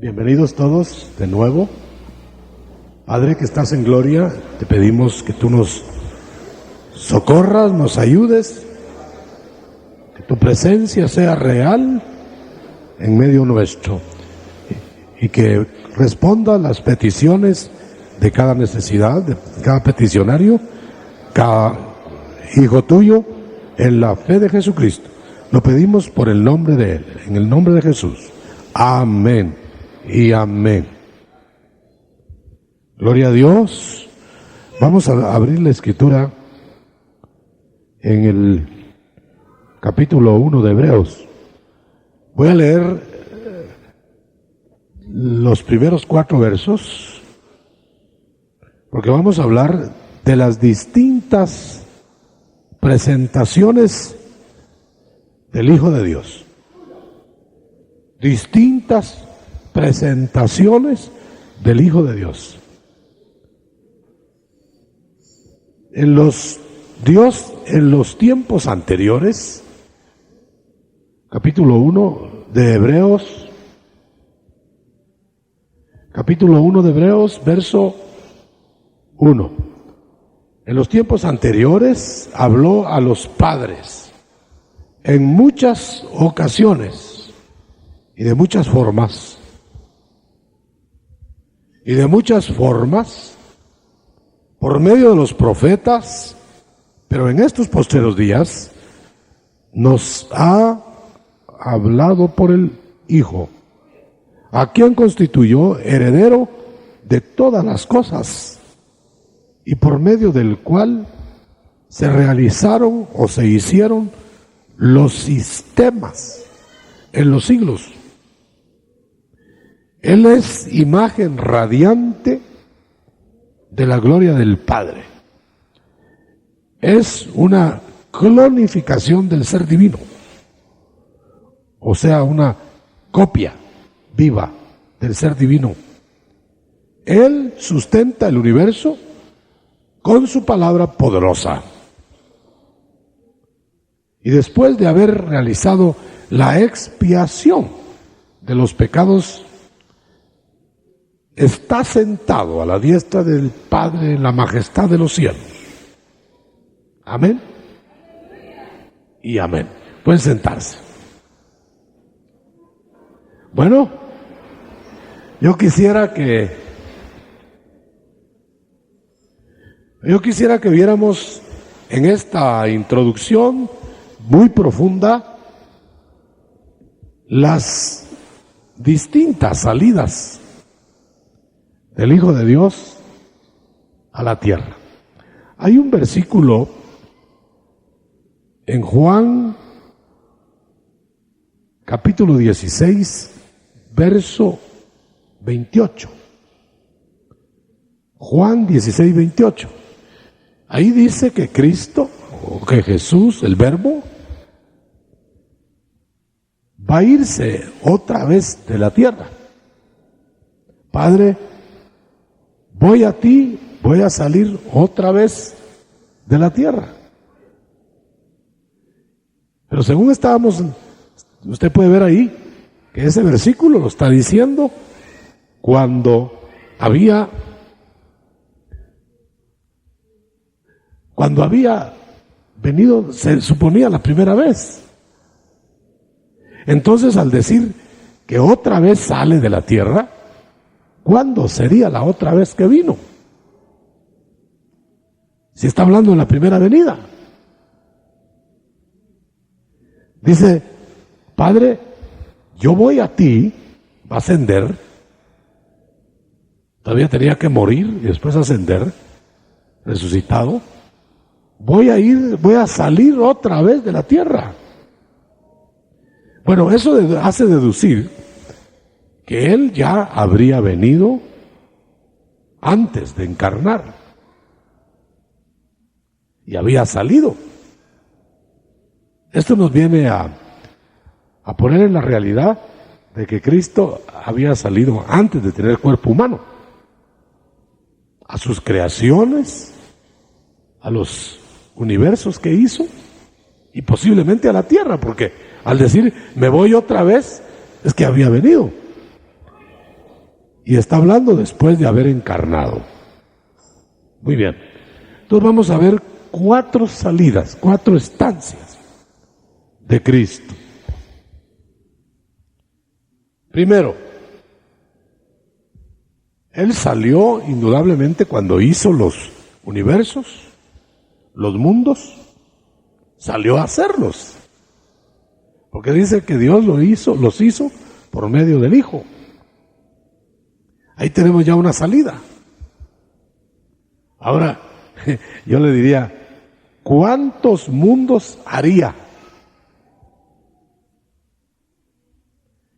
Bienvenidos todos de nuevo. Padre que estás en gloria, te pedimos que tú nos socorras, nos ayudes, que tu presencia sea real en medio nuestro y que responda a las peticiones de cada necesidad, de cada peticionario, cada hijo tuyo, en la fe de Jesucristo. Lo pedimos por el nombre de Él, en el nombre de Jesús. Amén y amén. Gloria a Dios. Vamos a abrir la escritura en el capítulo 1 de Hebreos. Voy a leer los primeros 4 versos, porque vamos a hablar de las distintas presentaciones del Hijo de Dios. Distintas presentaciones del Hijo de Dios. En los tiempos anteriores, capítulo 1 de Hebreos, verso 1. En los tiempos anteriores habló a los padres en muchas ocasiones y de muchas formas. Por medio de los profetas, pero en estos postreros días nos ha hablado por el Hijo, a quien constituyó heredero de todas las cosas y por medio del cual se realizaron o se hicieron los sistemas en los siglos. Él es imagen radiante de la gloria del Padre. Es una clonificación del ser divino, o sea, una copia viva del ser divino. Él sustenta el universo con su palabra poderosa. Y después de haber realizado la expiación de los pecados, está sentado a la diestra del Padre en la majestad de los cielos. Amén y amén. Pueden sentarse. Bueno, yo quisiera que viéramos en esta introducción muy profunda las distintas salidas del Hijo de Dios a la tierra. Hay un versículo en Juan capítulo 16, verso 28. Juan 16, 28. Ahí dice que Cristo, o que Jesús, el Verbo, va a irse otra vez de la tierra. Padre, voy a ti, voy a salir otra vez de la tierra. Pero según estábamos, usted puede ver ahí que ese versículo lo está diciendo cuando había venido, se suponía, la primera vez. Entonces, al decir que otra vez sale de la tierra, ¿cuándo sería la otra vez que vino? Si está hablando de la primera venida. Dice, Padre, yo voy a ti, va a ascender. Todavía tenía que morir y después ascender, resucitado. Voy a salir otra vez de la tierra. Bueno, eso hace deducir que Él ya habría venido antes de encarnar y había salido. Esto nos viene a poner en la realidad de que Cristo había salido antes de tener cuerpo humano, a sus creaciones, a los universos que hizo y posiblemente a la tierra, porque al decir me voy otra vez es que había venido. Y está hablando después de haber encarnado. Muy bien. Entonces vamos a ver 4 salidas, 4 estancias de Cristo. Primero, Él salió indudablemente cuando hizo los universos, los mundos, salió a hacerlos. Porque dice que Dios los hizo por medio del Hijo. Ahí tenemos ya una salida. Ahora, yo le diría, ¿cuántos mundos haría?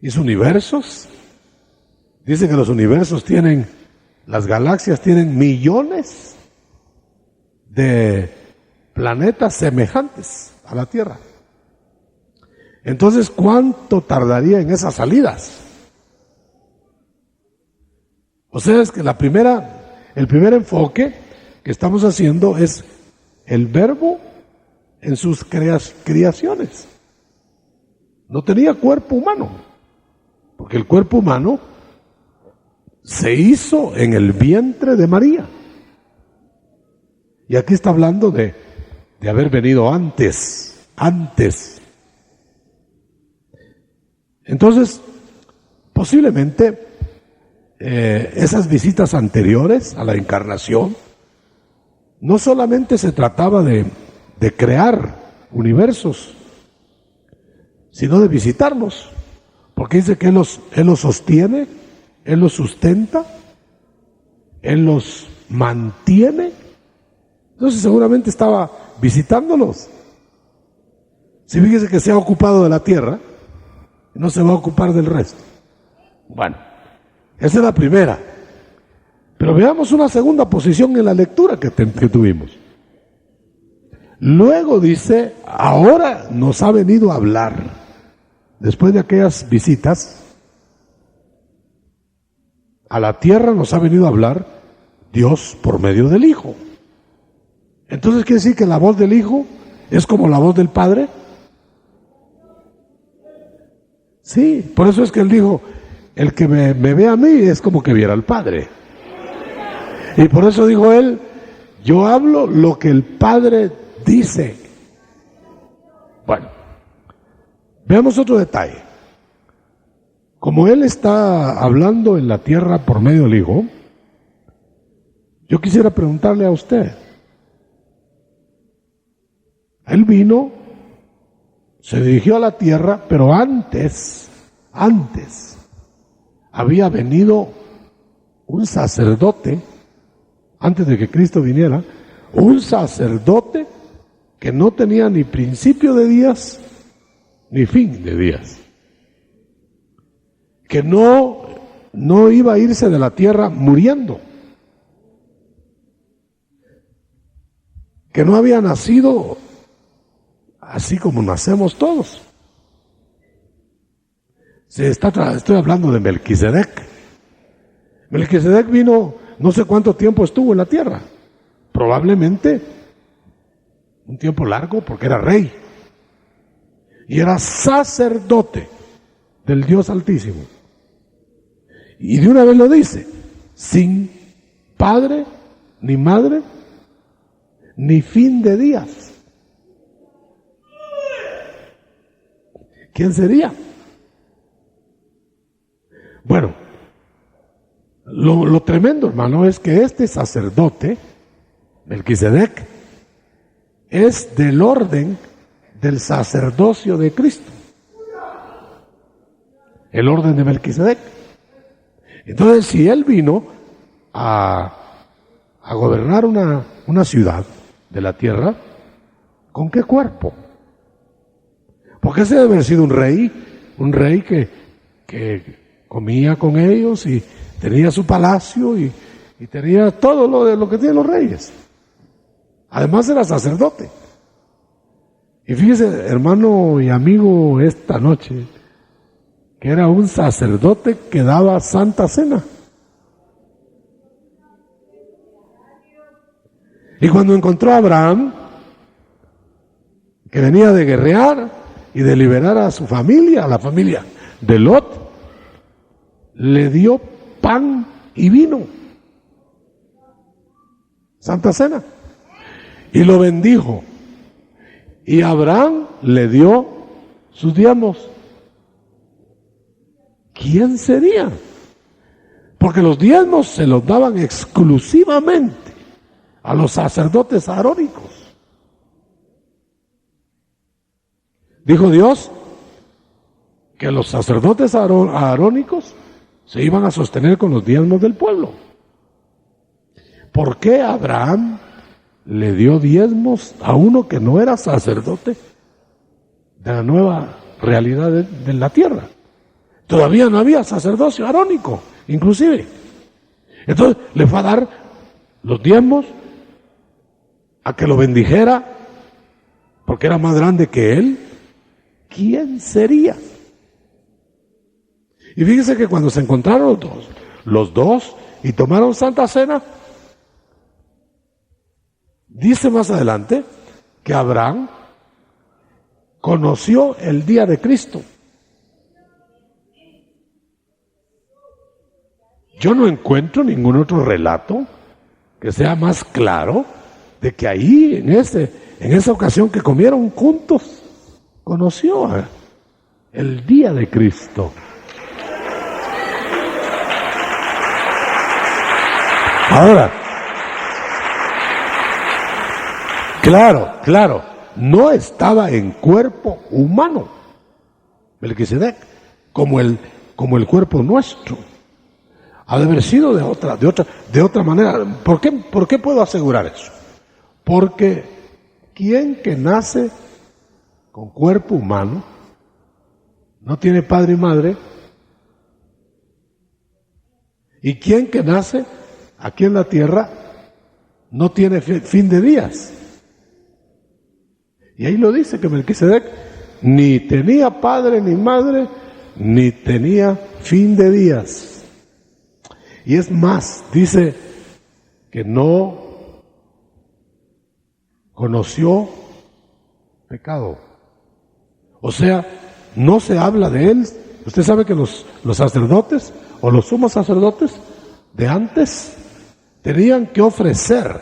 ¿Hizo universos? Dice que los universos las galaxias tienen millones de planetas semejantes a la Tierra. Entonces, ¿cuánto tardaría en esas salidas? O sea, es que el primer enfoque que estamos haciendo es el Verbo en sus creaciones. No tenía cuerpo humano, porque el cuerpo humano se hizo en el vientre de María. Y aquí está hablando de haber venido antes. Entonces, posiblemente esas visitas anteriores a la encarnación, no solamente se trataba de crear universos, sino de visitarlos, porque dice que Él los sostiene, Él los sustenta, Él los mantiene. Entonces seguramente estaba visitándolos. Si fíjese que se ha ocupado de la tierra, no se va a ocupar del resto. Bueno, esa es la primera. Pero veamos una segunda posición en la lectura que tuvimos. Luego dice, ahora nos ha venido a hablar, después de aquellas visitas a la tierra, nos ha venido a hablar Dios por medio del Hijo. Entonces quiere decir que la voz del Hijo es como la voz del Padre. Sí, por eso es que Él dijo, el que me ve a mí es como que viera al Padre. Y por eso dijo Él, yo hablo lo que el Padre dice. Bueno, veamos otro detalle. Como Él está hablando en la tierra por medio del Hijo, yo quisiera preguntarle a usted. Él vino, se dirigió a la tierra, pero antes había venido un sacerdote, antes de que Cristo viniera, un sacerdote que no tenía ni principio de días ni fin de días, que no iba a irse de la tierra muriendo, que no había nacido así como nacemos todos. Estoy hablando de Melquisedec. Melquisedec vino, no sé cuánto tiempo estuvo en la tierra, probablemente un tiempo largo, porque era rey y era sacerdote del Dios Altísimo. Y de una vez lo dice, sin padre, ni madre, ni fin de días. ¿Quién sería? Bueno, lo tremendo, hermano, es que este sacerdote, Melquisedec, es del orden del sacerdocio de Cristo. El orden de Melquisedec. Entonces, si él vino a gobernar una ciudad de la tierra, ¿con qué cuerpo? Porque ese debe haber sido un rey que comía con ellos y tenía su palacio y tenía todo lo que tienen los reyes. Además era sacerdote. Y fíjese, hermano y amigo, esta noche, que era un sacerdote que daba santa cena. Y cuando encontró a Abraham, que venía de guerrear y de liberar a su familia, a la familia de Lot, le dio pan y vino. Santa Cena. Y lo bendijo. Y Abraham le dio sus diezmos. ¿Quién sería? Porque los diezmos se los daban exclusivamente a los sacerdotes arónicos. Dijo Dios que los sacerdotes arónicos se iban a sostener con los diezmos del pueblo. ¿Por qué Abraham le dio diezmos a uno que no era sacerdote de la nueva realidad de la tierra? Todavía no había sacerdocio arónico, inclusive. Entonces le fue a dar los diezmos a que lo bendijera porque era más grande que él. ¿Quién sería? Y fíjense que cuando se encontraron los dos y tomaron Santa Cena, dice más adelante que Abraham conoció el día de Cristo. Yo no encuentro ningún otro relato que sea más claro de que ahí, en esa ocasión que comieron juntos, conoció el día de Cristo. Ahora, claro, no estaba en cuerpo humano, Melquisedec, como el cuerpo nuestro. Ha de haber sido de otra manera. ¿Por qué puedo asegurar eso? Porque quien que nace con cuerpo humano no tiene padre y madre, y quien que nace aquí en la tierra no tiene fin de días. Y ahí lo dice que Melquisedec ni tenía padre ni madre, ni tenía fin de días. Y es más, dice que no conoció pecado. O sea, no se habla de él. Usted sabe que los sacerdotes o los sumos sacerdotes de antes tenían que ofrecer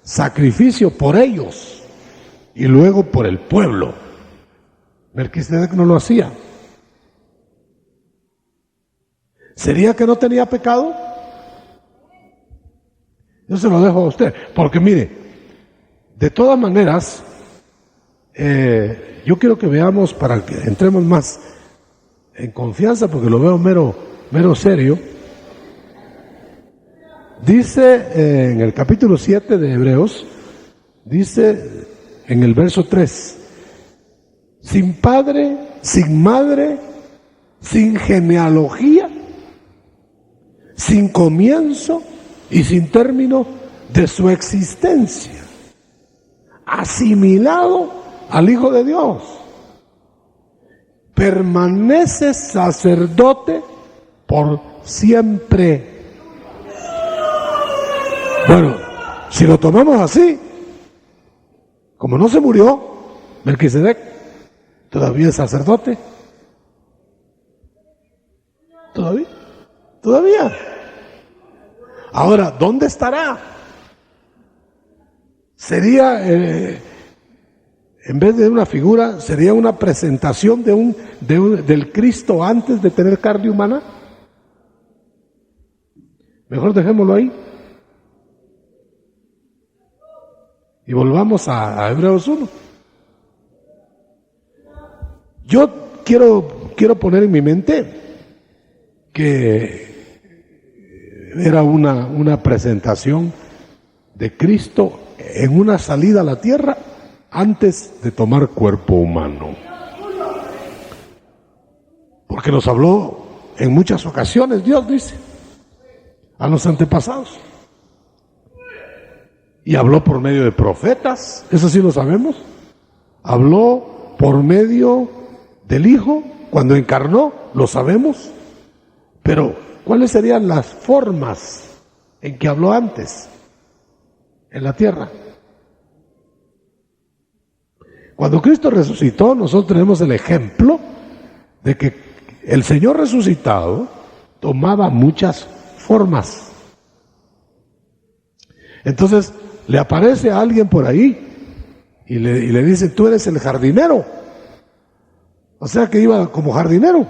sacrificio por ellos y luego por el pueblo. Melquisedec no lo hacía. ¿Sería que no tenía pecado? Yo se lo dejo a usted, porque mire, de todas maneras, yo quiero que veamos, para que entremos más en confianza, porque lo veo mero serio. Dice en el capítulo 7 de Hebreos, dice en el verso 3, sin padre, sin madre, sin genealogía, sin comienzo y sin término de su existencia, asimilado al Hijo de Dios, permanece sacerdote por siempre. Bueno, si lo tomamos así, como no se murió, Melquisedec todavía es sacerdote. Todavía. Ahora, ¿dónde estará? Sería, en vez de una figura, sería una presentación del Cristo antes de tener carne humana. Mejor dejémoslo ahí. Y volvamos a Hebreos 1. Yo quiero poner en mi mente que era una presentación de Cristo en una salida a la tierra antes de tomar cuerpo humano. Porque nos habló en muchas ocasiones, Dios dice, a los antepasados. Y habló por medio de profetas, eso sí lo sabemos. Habló por medio del Hijo, cuando encarnó, lo sabemos. Pero, ¿cuáles serían las formas en que habló antes en la tierra? Cuando Cristo resucitó, nosotros tenemos el ejemplo de que el Señor resucitado tomaba muchas formas. Entonces le aparece a alguien por ahí y le dice, tú eres el jardinero. O sea que iba como jardinero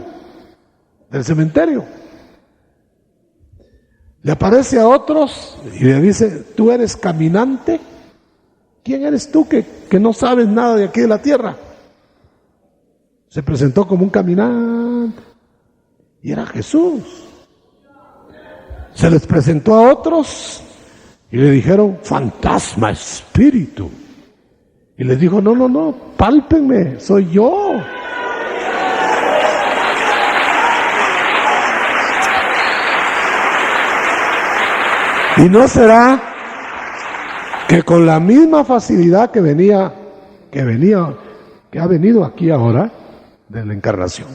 del cementerio. Le aparece a otros y le dice, tú eres caminante. ¿Quién eres tú que no sabes nada de aquí de la tierra? Se presentó como un caminante y era Jesús. Se les presentó a otros y le dijeron, fantasma, espíritu. Y les dijo, no, pálpenme, soy yo. Y no será que con la misma facilidad que ha venido aquí ahora de la encarnación.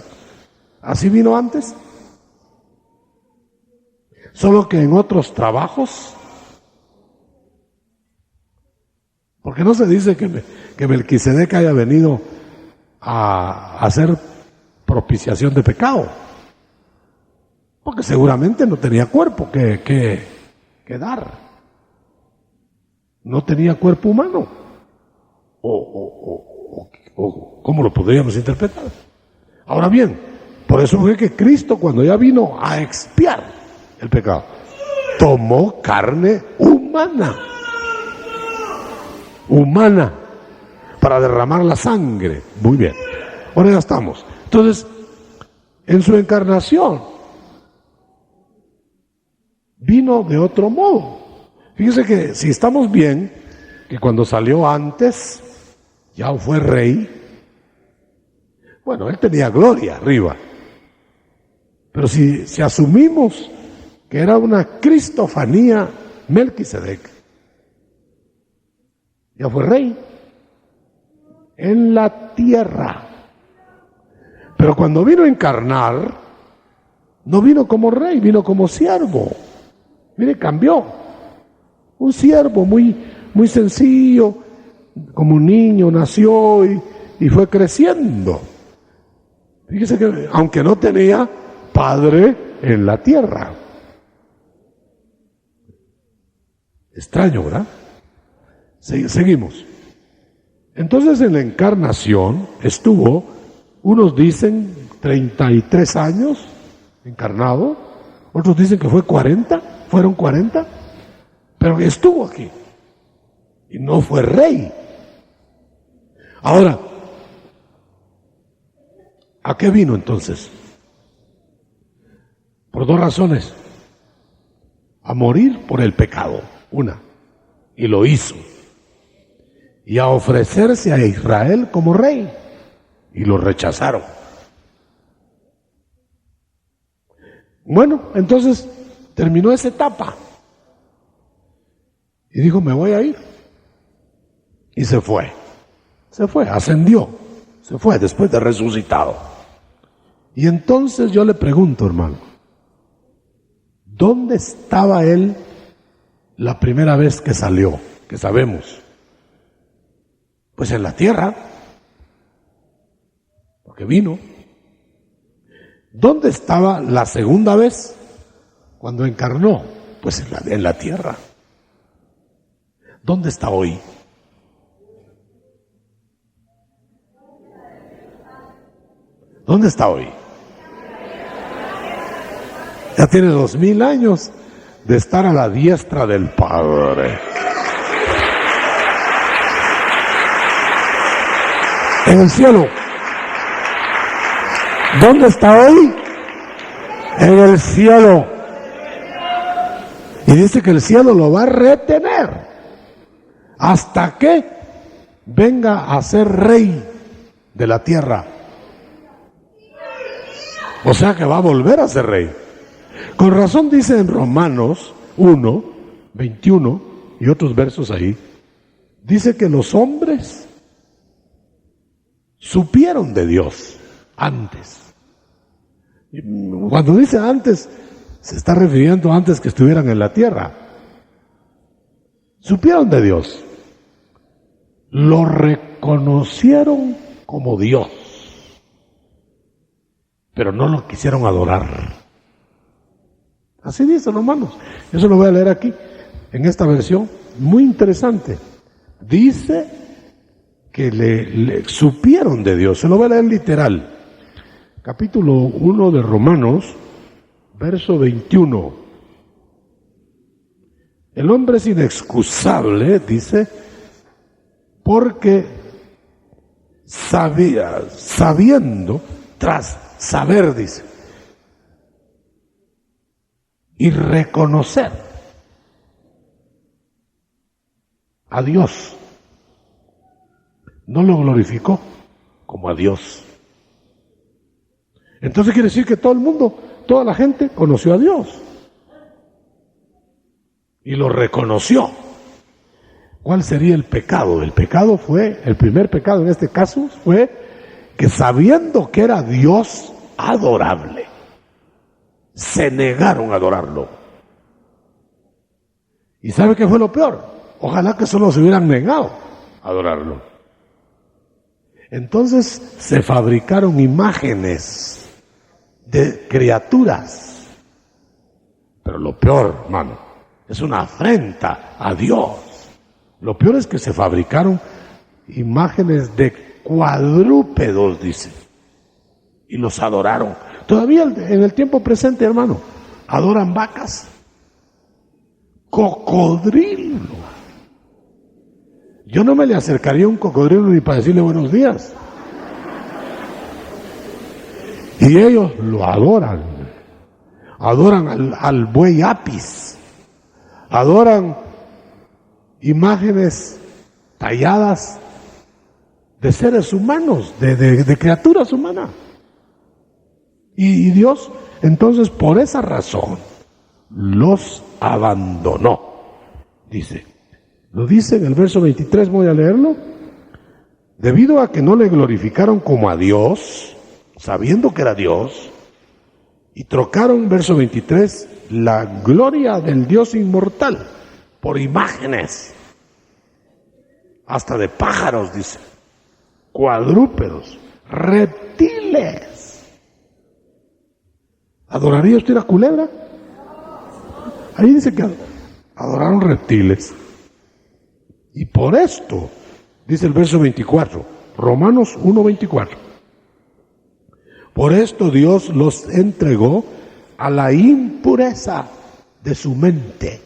¿Así vino antes? Solo que en otros trabajos. Porque no se dice que Melquisedec haya venido a hacer propiciación de pecado. Porque seguramente no tenía cuerpo que dar. No tenía cuerpo humano. O ¿cómo lo podríamos interpretar? Ahora bien, por eso fue que Cristo, cuando ya vino a expiar el pecado, tomó carne humana, para derramar la sangre. Muy bien, ahora ya estamos. Entonces, en su encarnación, vino de otro modo. Fíjese que si estamos bien, que cuando salió antes, ya fue rey. Bueno, él tenía gloria arriba. Pero si asumimos que era una cristofanía, Melquisedec ya fue rey en la tierra. Pero cuando vino a encarnar, no vino como rey, vino como siervo. Mire, cambió. Un siervo muy sencillo, como un niño, nació y fue creciendo. Fíjese que aunque no tenía padre en la tierra. Extraño, ¿verdad? Seguimos. Entonces en la encarnación estuvo, unos dicen 33 años encarnado, otros dicen que fue 40, fueron 40, pero estuvo aquí y no fue rey. Ahora, ¿a qué vino entonces? Por dos razones. A morir por el pecado, una, y lo hizo. Y a ofrecerse a Israel como rey, y lo rechazaron. Bueno, entonces terminó esa etapa. Y dijo, me voy a ir. Y se fue, ascendió, se fue después de resucitado. Y entonces yo le pregunto, hermano, ¿dónde estaba él la primera vez que salió? Que sabemos. Pues en la tierra, porque vino. ¿Dónde estaba la segunda vez? Cuando encarnó, pues en la tierra. ¿Dónde está hoy? ¿Dónde está hoy? Ya tiene 2000 años de estar a la diestra del Padre. En el cielo. ¿Dónde está hoy? En el cielo. Y dice que el cielo lo va a retener hasta que venga a ser rey de la tierra. O sea que va a volver a ser rey. Con razón dice en Romanos 1, 21 y otros versos ahí, dice que los hombres supieron de Dios antes. Cuando dice antes, se está refiriendo antes que estuvieran en la tierra. Supieron de Dios. Lo reconocieron como Dios, pero no lo quisieron adorar. Así dice Romanos. Yo se lo voy a leer aquí, en esta versión, muy interesante. Dice que le supieron de Dios. Se lo voy a leer literal. Capítulo 1 de Romanos, verso 21. El hombre es inexcusable, dice, porque sabiendo, tras saber, dice, y reconocer a Dios, no lo glorificó como a Dios. Entonces quiere decir que todo el mundo, toda la gente conoció a Dios y lo reconoció. ¿Cuál sería el pecado? El pecado fue, el primer pecado en este caso fue que sabiendo que era Dios adorable, se negaron a adorarlo. ¿Y sabe qué fue lo peor? Ojalá que solo se hubieran negado a adorarlo. Entonces se fabricaron imágenes de criaturas. Pero lo peor, hermano, es una afrenta a Dios. Lo peor es que se fabricaron imágenes de cuadrúpedos, dice, y los adoraron. Todavía en el tiempo presente, hermano, adoran vacas, cocodrilo. Yo no me le acercaría a un cocodrilo ni para decirle buenos días. Y ellos lo adoran. Adoran al buey Apis. Adoran imágenes talladas de seres humanos, de criaturas humanas. Y Dios, entonces, por esa razón, los abandonó. Dice, lo dice en el verso 23, voy a leerlo. Debido a que no le glorificaron como a Dios, sabiendo que era Dios, y trocaron, verso 23, la gloria del Dios inmortal por imágenes, hasta de pájaros, dice, cuadrúpedos, reptiles. ¿Adoraría usted a culebra? Ahí dice que adoraron reptiles. Y por esto, dice el verso 24, Romanos 1:24, por esto Dios los entregó a la impureza de su mente,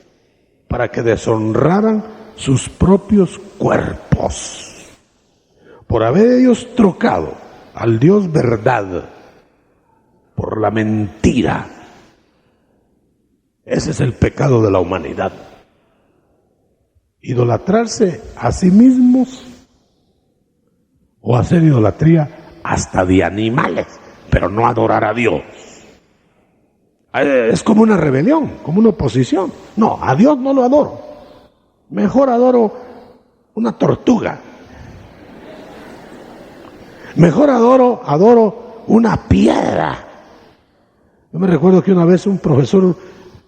para que deshonraran sus propios cuerpos, por haber ellos trocado al Dios verdad por la mentira. Ese es el pecado de la humanidad. Idolatrarse a sí mismos o hacer idolatría hasta de animales, pero no adorar a Dios. Es como una rebelión, como una oposición. No, a Dios no lo adoro. Mejor adoro una tortuga. Mejor adoro una piedra. Yo me recuerdo que una vez un profesor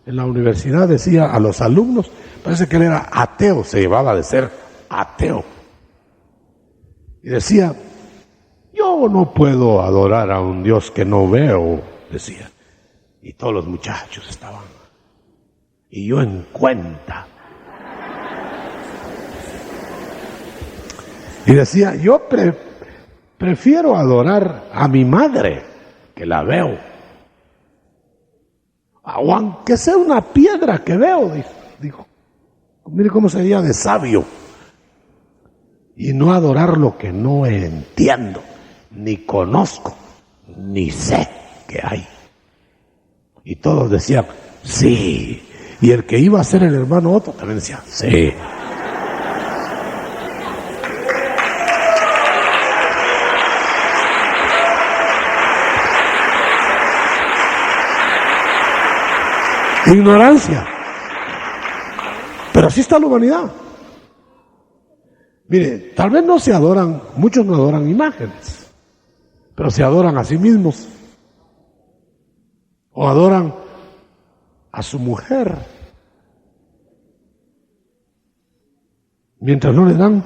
en la universidad decía a los alumnos, parece que él era ateo, se llevaba de ser ateo. Y decía, yo no puedo adorar a un Dios que no veo, decía. Y todos los muchachos estaban. Y yo en cuenta. Y decía, yo prefiero adorar a mi madre, que la veo. O aunque sea una piedra que veo, dijo. Mire cómo sería de sabio. Y no adorar lo que no entiendo, ni conozco, ni sé que hay. Y todos decían, sí. Y el que iba a ser el hermano Otto también decía, sí. Ignorancia. Pero así está la humanidad. Mire, tal vez no se adoran, muchos no adoran imágenes, pero se adoran a sí mismos. O adoran a su mujer. Mientras no le dan.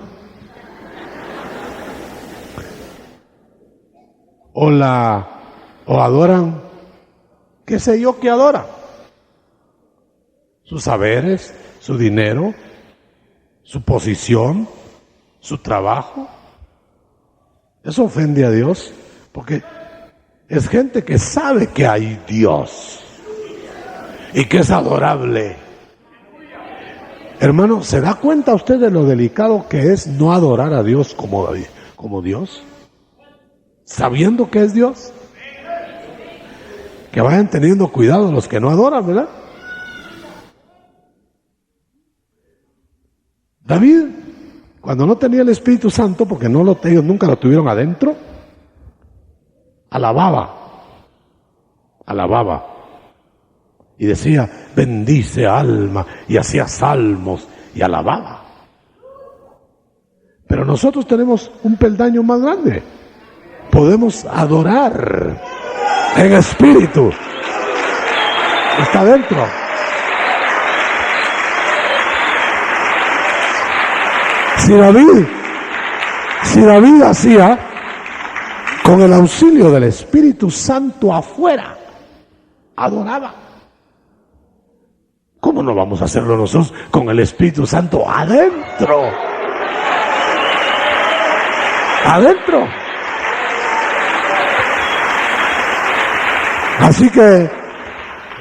O adoran, qué sé yo que adora. sus saberes, su dinero, su posición, su trabajo. Eso ofende a Dios, porque es gente que sabe que hay Dios y que es adorable. Hermano, ¿se da cuenta usted de lo delicado que es no adorar a Dios como Dios? Sabiendo que es Dios. Que vayan teniendo cuidado los que no adoran, ¿verdad? David, cuando no tenía el Espíritu Santo, porque ellos nunca lo tuvieron adentro, alababa. Y decía, bendice alma, y hacía salmos y alababa. Pero nosotros tenemos un peldaño más grande. Podemos adorar en espíritu. Está dentro. Si David hacía con el auxilio del Espíritu Santo afuera, adoraba. ¿Cómo no vamos a hacerlo nosotros con el Espíritu Santo adentro? Adentro. Así que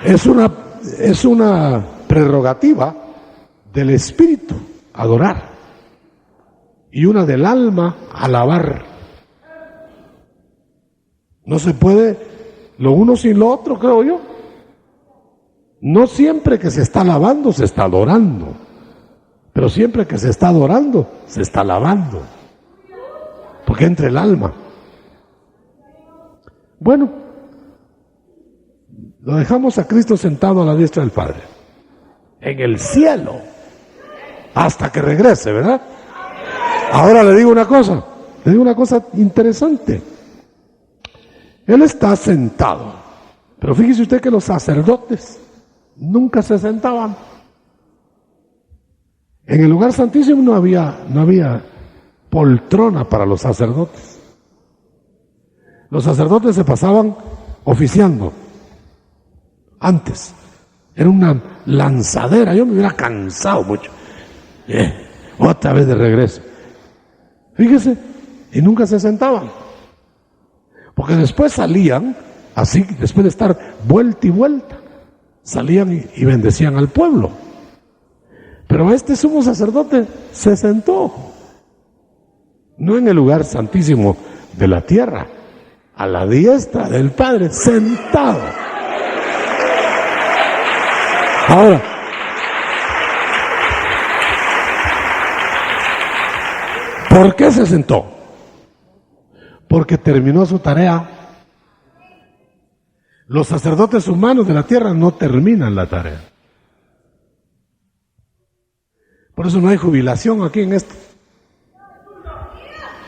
es una prerrogativa del Espíritu adorar y una del alma alabar. No se puede lo uno sin lo otro, creo yo. No siempre que se está alabando se está adorando, pero siempre que se está adorando se está alabando, porque entra el alma. Bueno, lo dejamos a Cristo sentado a la diestra del Padre, en el cielo, hasta que regrese, ¿verdad? Ahora le digo una cosa interesante. Él está sentado, pero fíjese usted que los sacerdotes nunca se sentaban. En el lugar santísimo no había poltrona para los sacerdotes. Los sacerdotes se pasaban oficiando. Antes era una lanzadera, yo me hubiera cansado mucho. Otra vez de regreso. Fíjese, y nunca se sentaban. Porque después salían, así, después de estar vuelta y vuelta, salían y bendecían al pueblo. Pero este sumo sacerdote se sentó, no en el lugar santísimo de la tierra, a la diestra del Padre, sentado. Ahora, ¿por qué se sentó? Porque terminó su tarea. Los sacerdotes humanos de la tierra no terminan la tarea. Por eso no hay jubilación aquí en esto.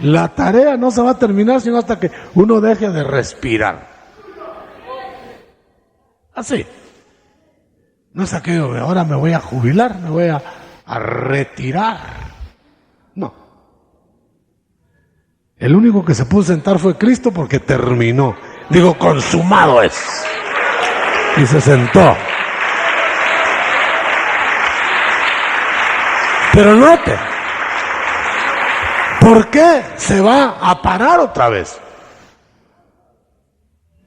La tarea no se va a terminar sino hasta que uno deje de respirar. Así. No es aquello de ahora me voy a jubilar, me voy a retirar. No. El único que se pudo sentar fue Cristo porque terminó. Digo, consumado es. Y se sentó. Pero note, ¿por qué se va a parar otra vez?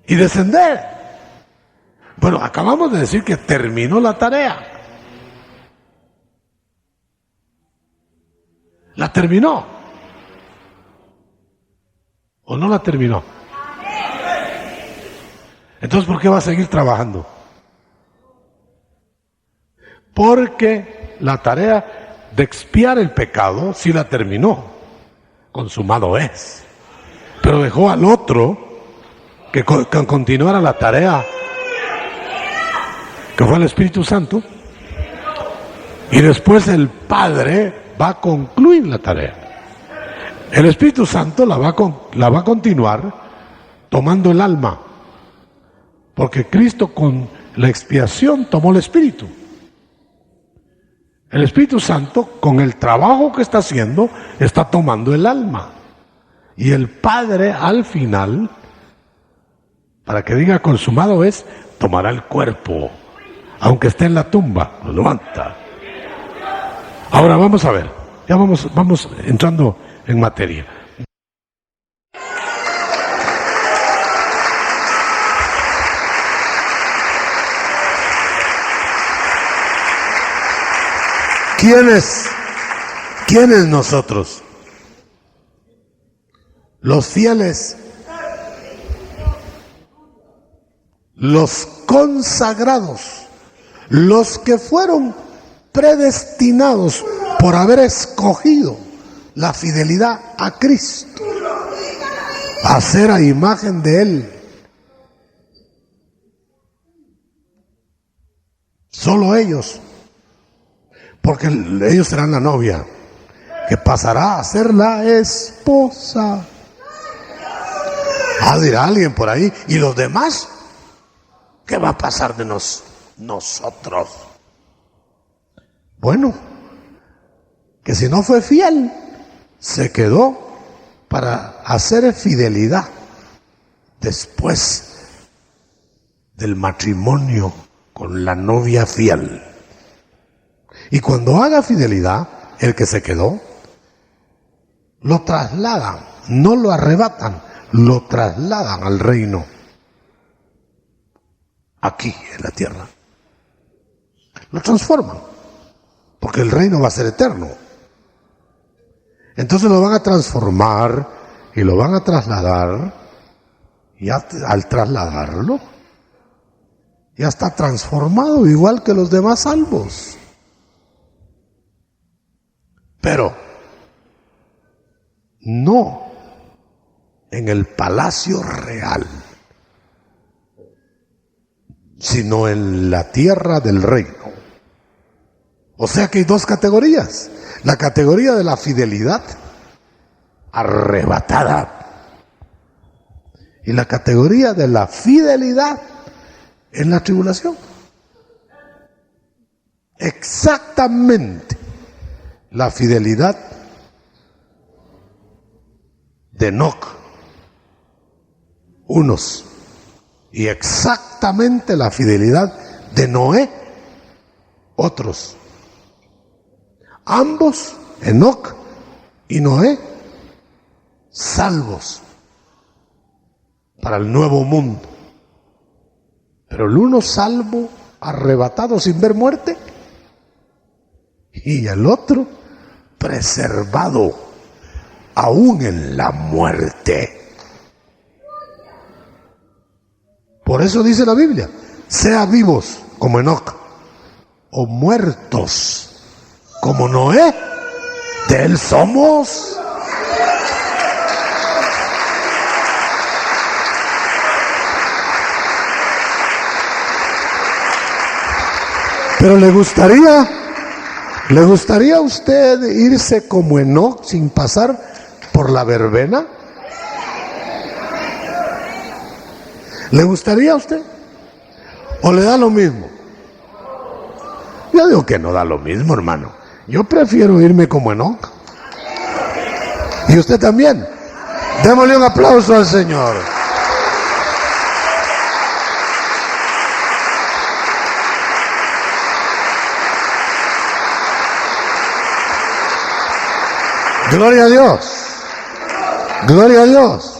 Y descender. Bueno, acabamos de decir que terminó la tarea. ¿La terminó? ¿O no la terminó? Entonces, ¿por qué va a seguir trabajando? Porque la tarea de expiar el pecado sí la terminó. Consumado es. Pero dejó al otro que continuara la tarea, que fue el Espíritu Santo, y después el Padre va a concluir la tarea. El Espíritu Santo la va a continuar tomando el alma, porque Cristo con la expiación tomó el Espíritu. El Espíritu Santo, con el trabajo que está haciendo, está tomando el alma. Y el Padre, al final, para que diga consumado es, tomará el cuerpo Aunque esté en la tumba, lo levanta. Ahora vamos a ver, ya vamos entrando en materia. ¿Quiénes nosotros? Los fieles, los consagrados, los que fueron predestinados por haber escogido la fidelidad a Cristo, a ser a imagen de Él. Solo ellos, porque ellos serán la novia, que pasará a ser la esposa. Dirá alguien por ahí, ¿y los demás? ¿Qué va a pasar de nosotros? Bueno, que si no fue fiel, se quedó para hacer fidelidad después del matrimonio con la novia fiel. Y cuando haga fidelidad, el que se quedó, lo trasladan, no lo arrebatan, lo trasladan al reino, aquí en la tierra. Lo transforman, porque el reino va a ser eterno. Entonces lo van a transformar y lo van a trasladar, y al trasladarlo, ya está transformado igual que los demás salvos. Pero no en el palacio real, sino en la tierra del reino. O sea que hay dos categorías: la categoría de la fidelidad arrebatada y la categoría de la fidelidad en la tribulación. Exactamente la fidelidad de Enoc, unos, y exactamente la fidelidad de Noé, otros. Ambos, Enoc y Noé, salvos para el nuevo mundo. Pero el uno salvo, arrebatado sin ver muerte, y el otro preservado aún en la muerte. Por eso dice la Biblia: sea vivos como Enoc, o muertos como Noé, de él somos. Pero ¿le gustaría a usted irse como Enoc sin pasar por la verbena? ¿Le gustaría a usted? ¿O le da lo mismo? Yo digo que no da lo mismo, hermano. Yo prefiero irme como Enoc. Y usted también. Démosle un aplauso al Señor. Gloria a Dios. Gloria a Dios.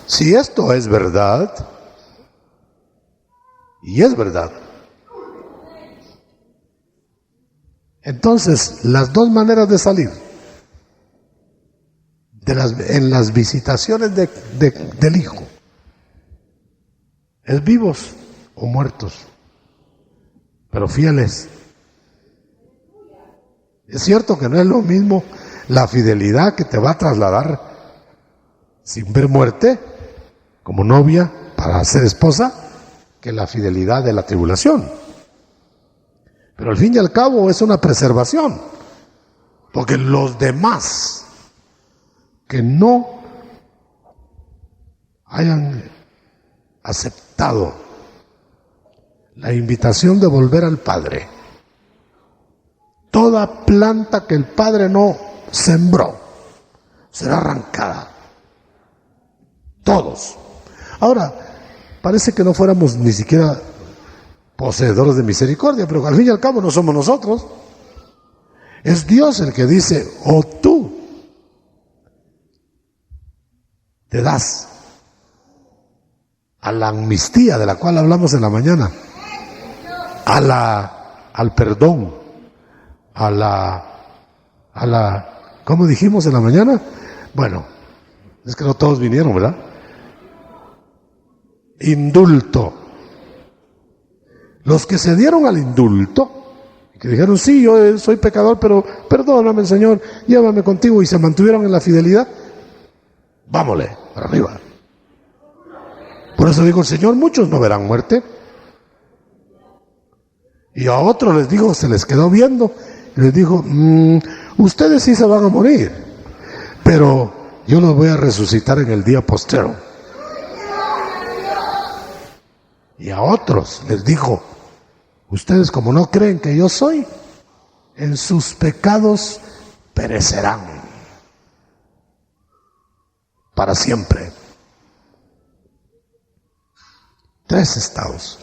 Si esto es verdad, y es verdad, entonces las dos maneras de salir en las visitaciones del Hijo es vivos o muertos, pero fieles. Es cierto que no es lo mismo la fidelidad que te va a trasladar sin ver muerte como novia para ser esposa, que la fidelidad de la tribulación. Pero al fin y al cabo es una preservación, porque los demás que no hayan aceptado la invitación de volver al Padre, toda planta que el Padre no sembró será arrancada. Todos. Ahora, parece que no fuéramos ni siquiera poseedores de misericordia, pero al fin y al cabo no somos nosotros. Es Dios el que dice, o tú te das a la amnistía de la cual hablamos en la mañana, al perdón, a la, ¿cómo dijimos en la mañana? Bueno, es que no todos vinieron, ¿verdad? Indulto. Los que se dieron al indulto, que dijeron, sí, yo soy pecador, pero perdóname, Señor, llévame contigo, y se mantuvieron en la fidelidad, vámonos, para arriba. Por eso digo el Señor, muchos no verán muerte. Y a otros les dijo, se les quedó viendo, y les dijo, ustedes sí se van a morir, pero yo los voy a resucitar en el día postero. Y a otros les dijo, ustedes como no creen que yo soy, en sus pecados perecerán para siempre. 3 estados.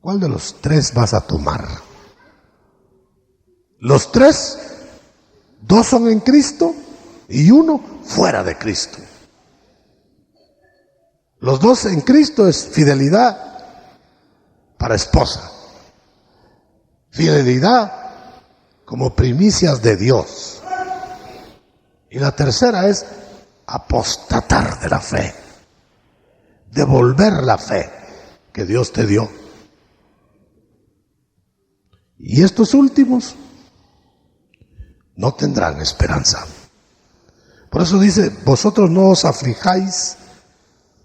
¿Cuál de los 3 vas a tomar? Los 3, 2 son en Cristo y 1 fuera de Cristo. Los 2 en Cristo es fidelidad para esposa, fidelidad como primicias de Dios, y la tercera es apostatar de la fe, devolver la fe que Dios te dio. Y estos últimos no tendrán esperanza. Por eso dice, vosotros no os aflijáis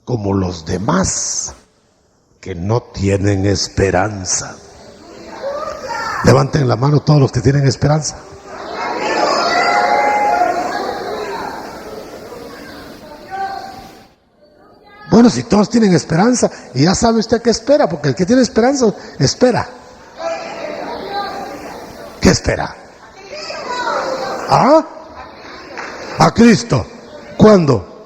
como los demás que no tienen esperanza. Levanten la mano todos los que tienen esperanza. Bueno, si todos tienen esperanza, y ya sabe usted qué espera, porque el que tiene esperanza, espera. ¿Qué espera? ¿Ah? A Cristo. ¿Cuándo?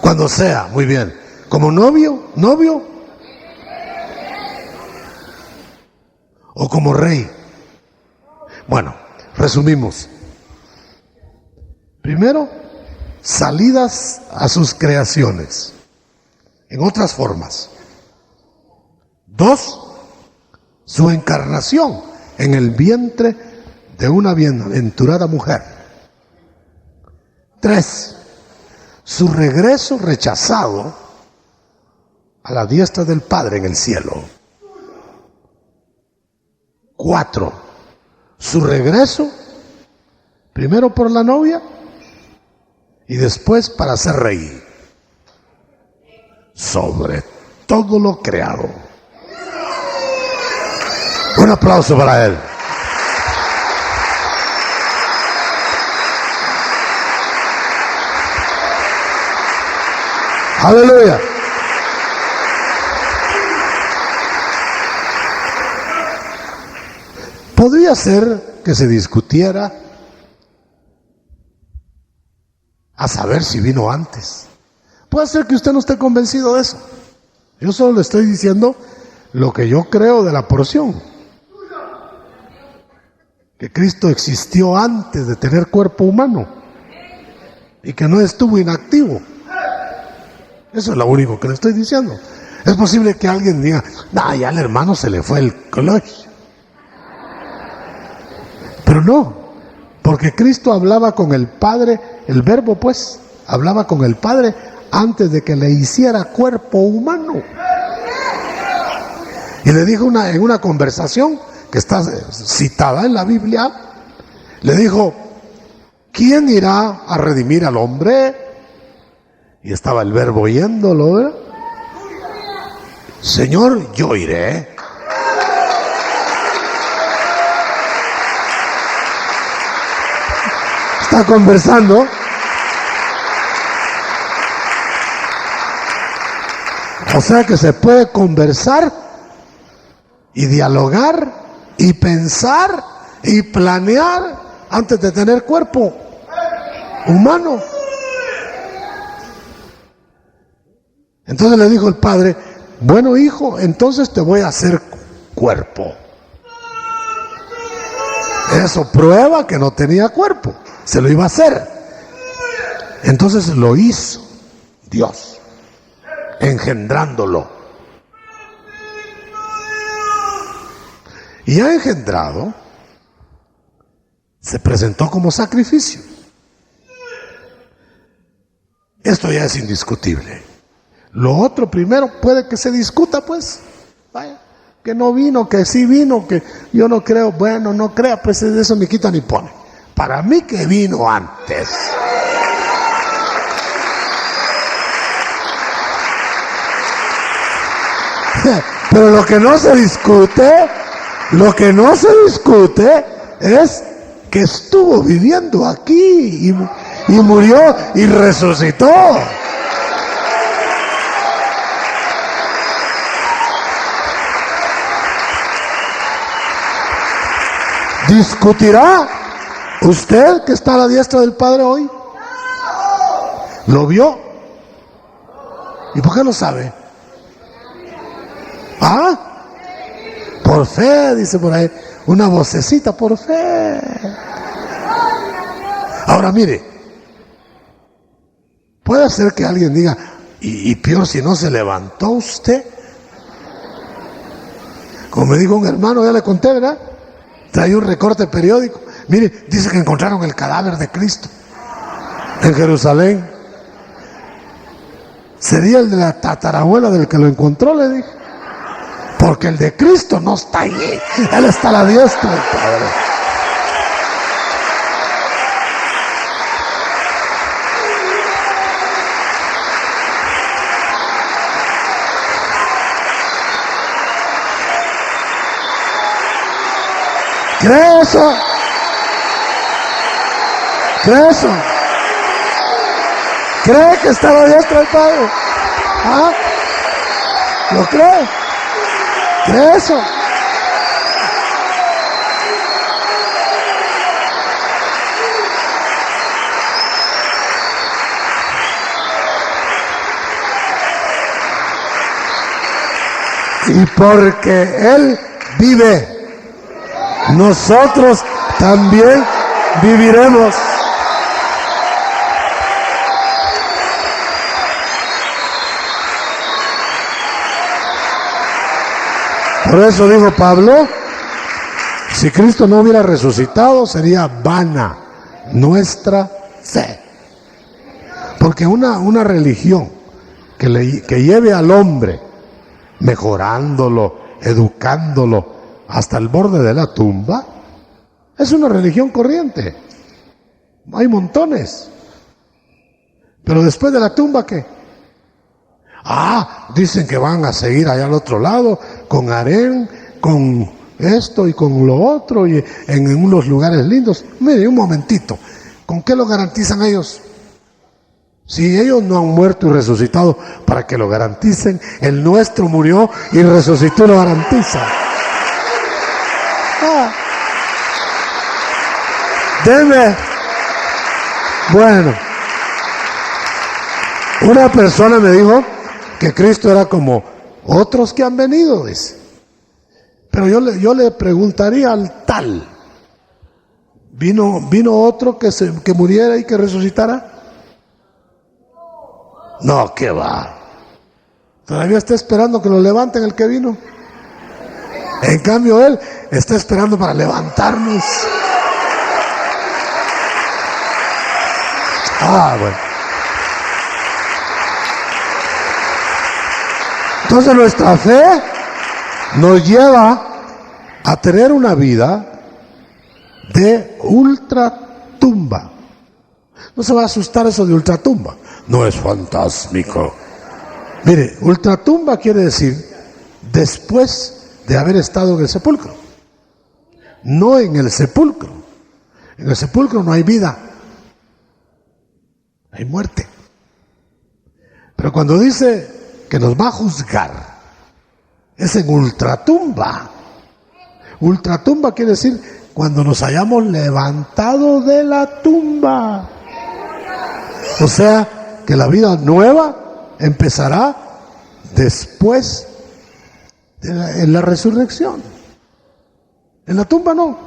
Cuando sea, muy bien. ¿Como novio? ¿O como rey? Bueno, resumimos. Primero, salidas a sus creaciones, en otras formas. 2, su encarnación en el vientre de una bienaventurada mujer. 3, su regreso rechazado a la diestra del Padre en el cielo. 4, su regreso primero por la novia y después para ser rey sobre todo lo creado. Un aplauso para él. Aleluya. Podría ser que se discutiera a saber si vino antes. Puede ser que usted no esté convencido de eso. Yo solo le estoy diciendo lo que yo creo de la porción. Que Cristo existió antes de tener cuerpo humano y que no estuvo inactivo. Eso es lo único que le estoy diciendo. Es posible que alguien diga, no, ya al hermano se le fue el clutch. Pero no, porque Cristo hablaba con el Padre, el Verbo pues, hablaba con el Padre antes de que le hiciera cuerpo humano. Y le dijo en una conversación que está citada en la Biblia, le dijo, ¿quién irá a redimir al hombre? Y estaba el Verbo oyéndolo, ¿verdad? Señor, yo iré. Está conversando. O sea que se puede conversar y dialogar y pensar y planear antes de tener cuerpo humano. Entonces le dijo el padre: bueno, hijo, entonces te voy a hacer cuerpo. Eso prueba que no tenía cuerpo, se lo iba a hacer. Entonces lo hizo Dios, engendrándolo. Y ya engendrado, se presentó como sacrificio. Esto ya es indiscutible. Lo otro primero puede que se discuta, pues. Vaya, que no vino, que sí vino, que yo no creo. Bueno, no crea, pues de eso ni quita ni pone. Para mí que vino antes. Pero lo que no se discute es que estuvo viviendo aquí y murió y resucitó. ¿Discutirá usted que está a la diestra del Padre hoy? ¿Lo vio? ¿Y por qué lo sabe? ¿Ah? Por fe, dice por ahí, una vocecita, por fe. Ahora mire, puede ser que alguien diga: y peor si no se levantó usted. Como me dijo un hermano, ya le conté, ¿verdad? Trae un recorte periódico. Mire, dice que encontraron el cadáver de Cristo en Jerusalén. Sería el de la tatarabuela del que lo encontró, le dije. Porque el de Cristo no está allí. Él está a la diestra del Padre. ¿Cree eso? ¿Cree eso? ¿Cree que está a la diestra del Padre? ¿Ah? ¿Lo cree? ¿Cree eso? Y porque Él vive, nosotros también viviremos. Por eso dijo Pablo: si Cristo no hubiera resucitado, sería vana nuestra fe. Porque una religión que lleve al hombre mejorándolo, educándolo hasta el borde de la tumba, es una religión corriente. Hay montones. Pero después de la tumba, ¿qué? Dicen que van a seguir allá al otro lado con harén, con esto y con lo otro, y en unos lugares lindos. Mire, un momentito, ¿con qué lo garantizan ellos? Si ellos no han muerto y resucitado para que lo garanticen, el nuestro murió y resucitó y lo garantiza. Deme. Bueno, una persona me dijo que Cristo era como otros que han venido, dice. Pero yo le preguntaría al tal: ¿Vino otro que muriera y que resucitara? No, ¿qué va? Todavía está esperando que lo levanten el que vino. En cambio, Él está esperando para levantarnos. Bueno. Entonces nuestra fe nos lleva a tener una vida de ultratumba. No se va a asustar eso de ultratumba. No es fantásmico. Mire, ultratumba quiere decir después de haber estado en el sepulcro. No en el sepulcro. En el sepulcro no hay vida. Hay muerte. Pero cuando dice que nos va a juzgar, es en ultratumba. Ultratumba quiere decir cuando nos hayamos levantado de la tumba. O sea, que la vida nueva empezará después en la resurrección. En la tumba no.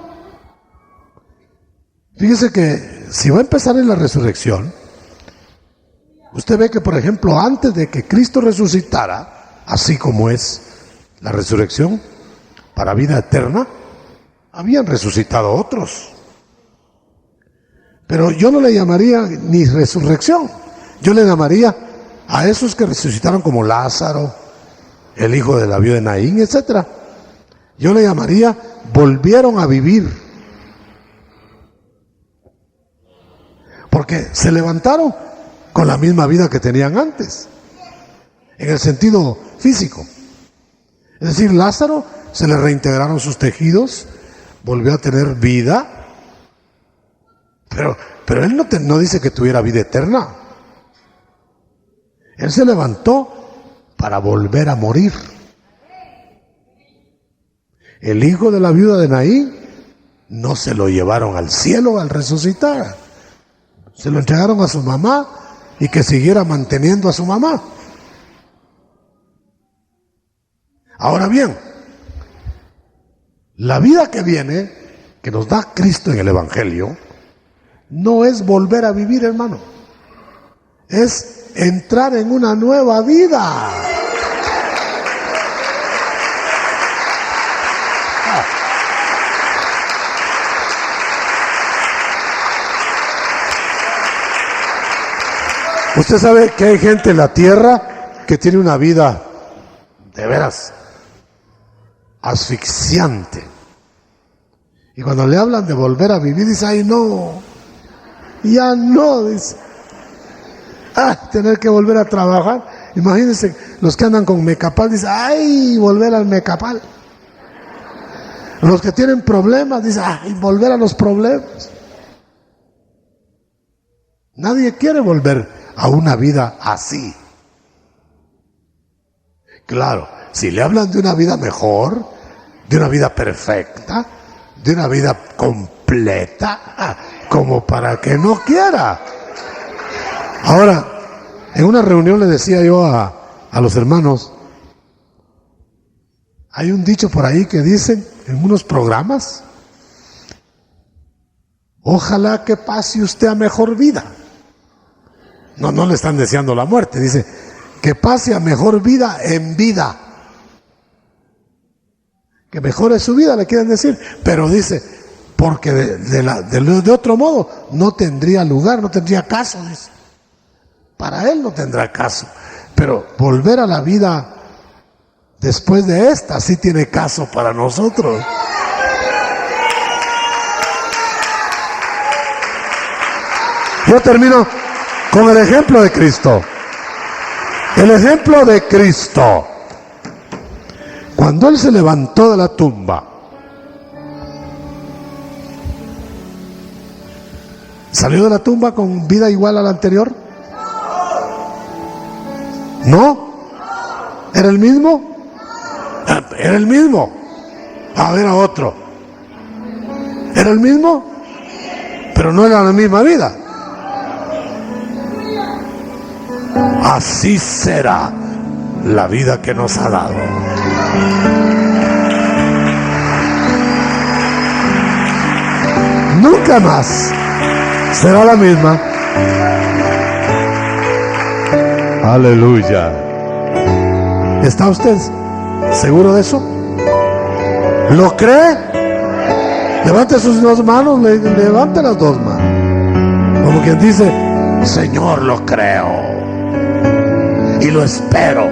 Fíjese que si va a empezar en la resurrección, usted ve que, por ejemplo, antes de que Cristo resucitara, así como es la resurrección para vida eterna, habían resucitado otros. Pero yo no le llamaría ni resurrección, yo le llamaría a esos que resucitaron como Lázaro, el hijo de la viuda de Naín, etc. Yo le llamaría volvieron a vivir. Porque se levantaron con la misma vida que tenían antes, en el sentido físico. Es decir, Lázaro se le reintegraron sus tejidos, volvió a tener vida, pero él no dice que tuviera vida eterna. Él se levantó para volver a morir. El hijo de la viuda de Naín no se lo llevaron al cielo al resucitar, se lo entregaron a su mamá y que siguiera manteniendo a su mamá. Ahora bien, la vida que viene, que nos da Cristo en el Evangelio, no es volver a vivir, hermano. Es entrar en una nueva vida. Usted sabe que hay gente en la tierra que tiene una vida de veras asfixiante. Y cuando le hablan de volver a vivir, dice, ay no, ya no, dice. Tener que volver a trabajar. Imagínense los que andan con Mecapal, dicen, ay, volver al Mecapal. Los que tienen problemas, dicen, ay, volver a los problemas. Nadie quiere volver a una vida así. Claro, si le hablan de una vida mejor, de una vida perfecta, de una vida completa, como para que no quiera. Ahora, en una reunión le decía yo a los hermanos, hay un dicho por ahí que dicen en unos programas, ojalá que pase usted a mejor vida. No le están deseando la muerte, dice, que pase a mejor vida en vida. Que mejore su vida, le quieren decir, pero dice, porque de otro modo no tendría lugar, no tendría caso, dice. Para él no tendrá caso, pero volver a la vida después de esta sí tiene caso para nosotros. Yo termino con el ejemplo de Cristo. El ejemplo de Cristo. Cuando Él se levantó de la tumba, ¿salió de la tumba con vida igual a la anterior? ¿No? ¿Era el mismo? Era el mismo. A ver a otro. ¿Era el mismo? Pero no era la misma vida. Así será la vida que nos ha dado. Nunca más será la misma. Aleluya. ¿Está usted seguro de eso? ¿Lo cree? Levante sus dos manos, levante las dos manos. Como quien dice, Señor, lo creo y lo espero.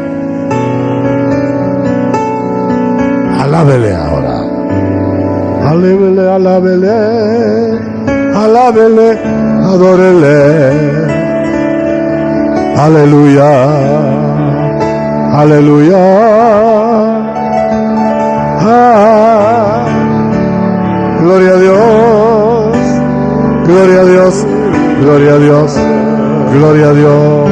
Alábele ahora. Alábele, alábele, alábele, adórele. Aleluya, aleluya. Gloria a Dios, gloria a Dios, gloria a Dios, gloria a Dios.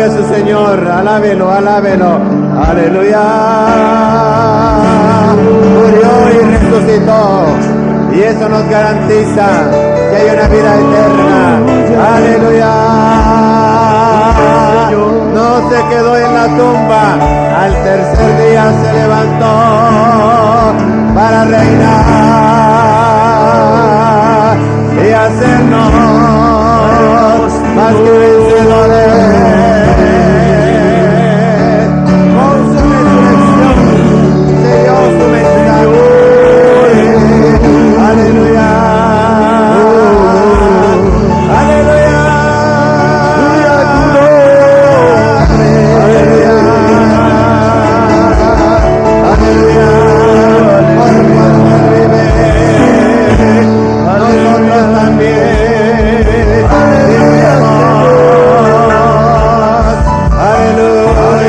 a su Señor, alábelo, alábelo, aleluya. Murió y resucitó, y eso nos garantiza que hay una vida eterna, aleluya. No se quedó en la tumba, al tercer día se levantó.